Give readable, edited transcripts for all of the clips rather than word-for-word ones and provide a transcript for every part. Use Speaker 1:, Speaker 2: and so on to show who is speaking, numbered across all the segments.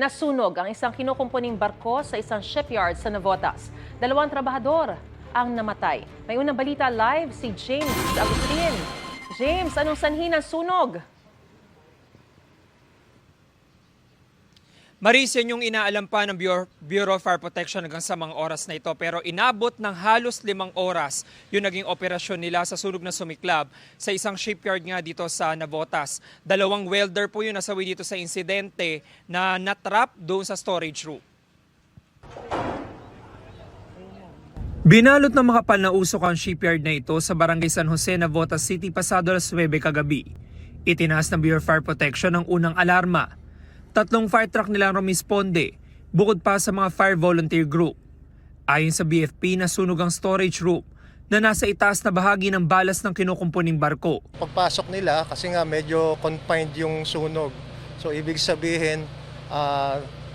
Speaker 1: Nasunog ang isang kinukumpuning barko sa isang shipyard sa Navotas. 2 trabahador ang namatay. May unang balita live si James Agustin. James, anong sanhi ng sunog?
Speaker 2: Maris, yan yung inaalam pa ng Bureau of Fire Protection hanggang sa mga oras na ito. Pero inabot ng halos 5 oras yung naging operasyon nila sa sunog na sumiklab sa isang shipyard nga dito sa Navotas. 2 welder po yung nasawi dito sa insidente na natrap doon sa storage room. Binalot ng makapal na usok ang shipyard na ito sa Barangay San Jose, Navotas City, pasado alas 9 kagabi. Itinaas ng Bureau of Fire Protection ang unang alarma. 3 fire truck nilang rumisponde, bukod pa sa mga fire volunteer group. Ayon sa BFP, nasunog ang storage room na nasa itaas na bahagi ng balas ng kinukumpuning barko.
Speaker 3: Pagpasok nila, kasi nga medyo confined yung sunog. So ibig sabihin,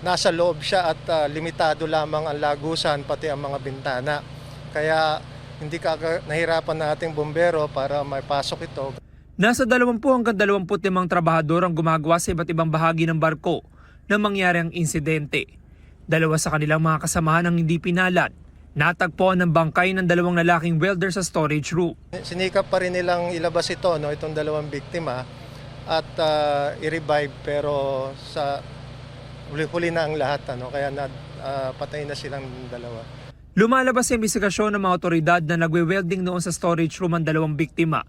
Speaker 3: nasa loob siya at limitado lamang ang lagusan, pati ang mga bintana. Kaya hindi nahirapan na ating bumbero para maipasok ito.
Speaker 2: Nasa 20 hanggang 25 trabahador ang gumagawa sa iba't ibang bahagi ng barko na mangyari ang insidente. 2 sa kanilang mga kasamahan ang hindi pinalad. Natagpuan ng bangkay ng 2 lalaking welder sa storage room.
Speaker 3: Sinikap pa rin nilang ilabas ito, itong 2 biktima, at i-revive, pero sa huli-huli na ang lahat, kaya patay na silang 2.
Speaker 2: Lumalabas sa investigasyon ng mga otoridad na nagwe-welding noon sa storage room ang 2 biktima.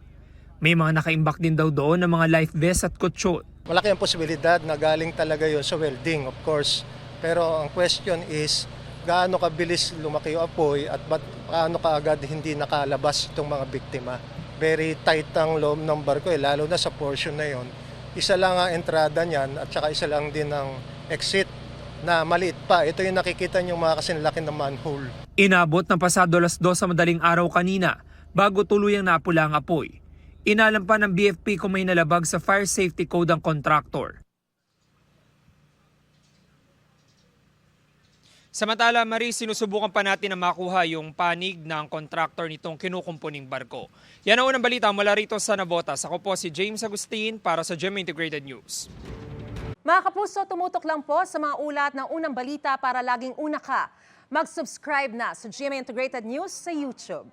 Speaker 2: May mga nakaimbak din daw doon ng mga life vest at kutsyon.
Speaker 3: Malaki ang posibilidad na galing talaga yun sa welding, of course. Pero ang question is, gaano kabilis lumaki yung apoy at gaano kaagad hindi nakalabas itong mga biktima. Very tight ang loob ng barko, lalo na sa portion na yon. Isa lang ang entrada niyan at saka isa lang din ang exit na maliit pa. Ito yung nakikita niyong mga kasinlaki ng manhole.
Speaker 2: Inabot ng pasado alas 2 sa madaling araw kanina bago tuluyang napula ang apoy. Inalam pa ng BFP kung may nalabag sa fire safety code ang contractor. Samantala, Marie, sinusubukan pa natin na makuha yung panig ng contractor nitong kinukumpuning barko. Yan ang unang balita mula rito sa Navotas. Ako po si James Agustin para sa GMA Integrated News.
Speaker 1: Mga kapuso, tumutok lang po sa mga ulat ng unang balita para laging una ka. Mag-subscribe na sa GMA Integrated News sa YouTube.